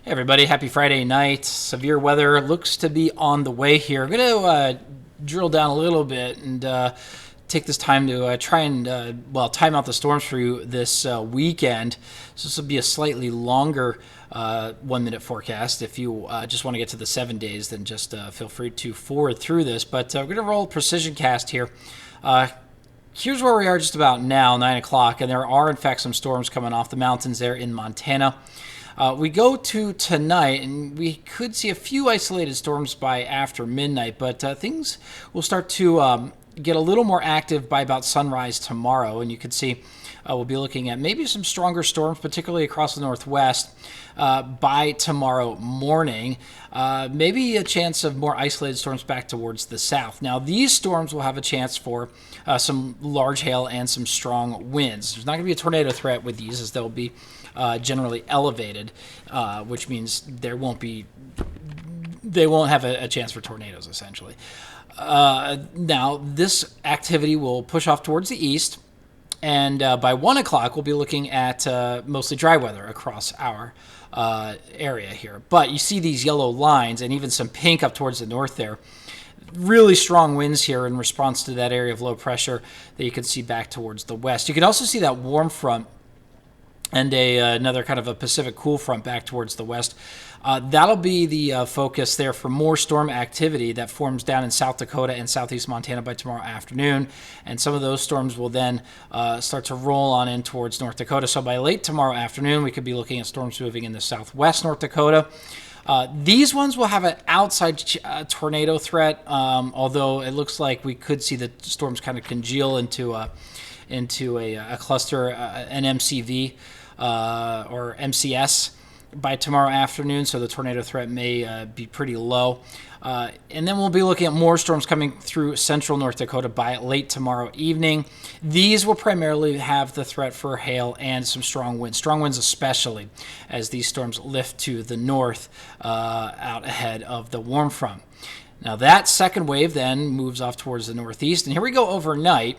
Hey everybody, happy Friday night. Severe weather looks to be on the way here. I'm going to drill down a little bit and take this time to try and, time out the storms for you this weekend. So this will be a slightly longer 1 minute forecast. If you just want to get to the 7 days, then just feel free to forward through this. But we're going to roll precision cast here. Here's where we are just about now, 9 o'clock, and there are, in fact, some storms coming off the mountains there in Montana. We go to tonight, and we could see a few isolated storms by after midnight, but things will start to get a little more active by about sunrise tomorrow, and you can see we'll be looking at maybe some stronger storms, particularly across the northwest, by tomorrow morning. Maybe a chance of more isolated storms back towards the south. Now, these storms will have a chance for some large hail and some strong winds. There's not going to be a tornado threat with these, as they'll be generally elevated, which means they won't have a chance for tornadoes, essentially. Now, this activity will push off towards the east, and by 1 o'clock, we'll be looking at mostly dry weather across our area here. But you see these yellow lines and even some pink up towards the north there. Really strong winds here in response to that area of low pressure that you can see back towards the west. You can also see that warm front and another kind of a Pacific cool front back towards the west. That'll be the focus there for more storm activity that forms down in South Dakota and southeast Montana by tomorrow afternoon. And some of those storms will then start to roll on in towards North Dakota. So by late tomorrow afternoon, we could be looking at storms moving in the southwest North Dakota. These ones will have an outside tornado threat, although it looks like we could see the storms kind of congeal into a cluster, an MCV or MCS by tomorrow afternoon, so the tornado threat may be pretty low. And then we'll be looking at more storms coming through central North Dakota by late tomorrow evening. These will primarily have the threat for hail and some strong winds especially, as these storms lift to the north out ahead of the warm front. Now that second wave then moves off towards the northeast, and here we go overnight.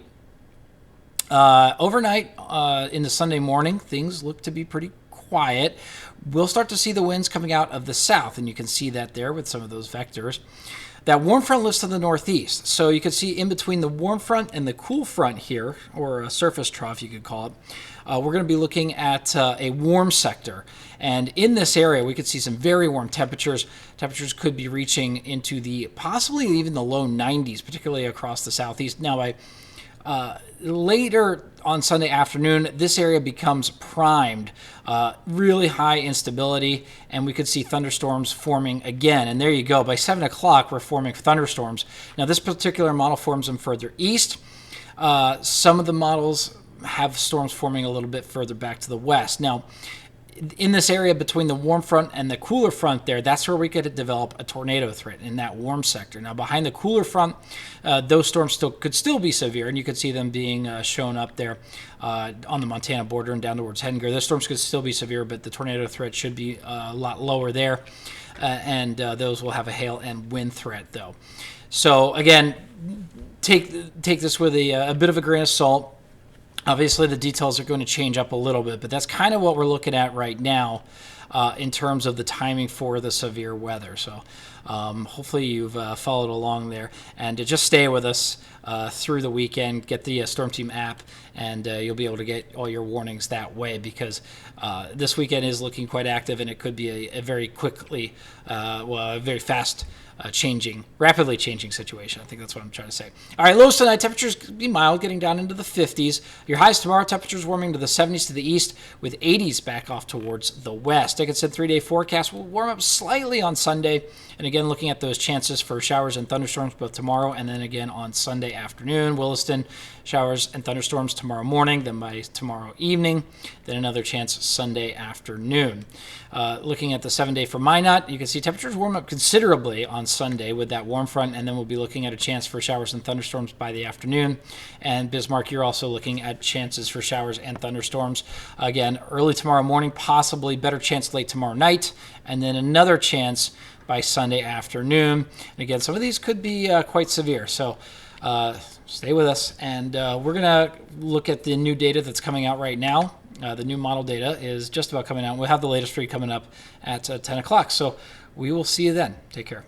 In the Sunday morning, things look to be pretty quiet. We'll start to see the winds coming out of the south, and you can see that there with some of those vectors. That warm front lifts to the northeast, so you can see in between the warm front and the cool front here, or a surface trough you could call it, we're going to be looking at a warm sector. And in this area, we could see some very warm temperatures. Temperatures could be reaching into the possibly even the low 90s, particularly across the southeast. Now, by later on Sunday afternoon, this area becomes primed. Really high instability, and we could see thunderstorms forming again. And there you go. By 7 o'clock, we're forming thunderstorms. Now, this particular model forms them further east. Some of the models have storms forming a little bit further back to the west. Now, in this area between the warm front and the cooler front there, that's where we could develop a tornado threat in that warm sector. Now, behind the cooler front, those storms could still be severe, and you could see them being shown up there on the Montana border and down towards Hettinger. Those storms could still be severe, but the tornado threat should be a lot lower there, and those will have a hail and wind threat, though. So, again, take this with a bit of a grain of salt. Obviously, the details are going to change up a little bit, but that's kind of what we're looking at right now in terms of the timing for the severe weather. So hopefully you've followed along there. And to just stay with us through the weekend, get the Storm Team app, and you'll be able to get all your warnings that way, because this weekend is looking quite active, and it could be a very quickly, a very fast rapidly changing situation. I think that's what I'm trying to say. All right, lows tonight, temperatures could be mild, getting down into the 50s. Your highs tomorrow, temperatures warming to the 70s to the east, with 80s back off towards the west. Dickinson 3-day forecast will warm up slightly on Sunday, and again, looking at those chances for showers and thunderstorms both tomorrow and then again on Sunday afternoon. Williston, showers and thunderstorms tomorrow morning, then by tomorrow evening, then another chance Sunday afternoon. Looking at the 7-day for Minot, you can see temperatures warm up considerably on Sunday with that warm front, and then we'll be looking at a chance for showers and thunderstorms by the afternoon. And Bismarck, you're also looking at chances for showers and thunderstorms. Again, early tomorrow morning, possibly better chance late tomorrow night, and then another chance by Sunday afternoon. And again, some of these could be quite severe. So stay with us, and we're going to look at the new data that's coming out right now The new model data is just about coming out. We'll have the latest read coming up at 10 o'clock. So we will see you then. Take care.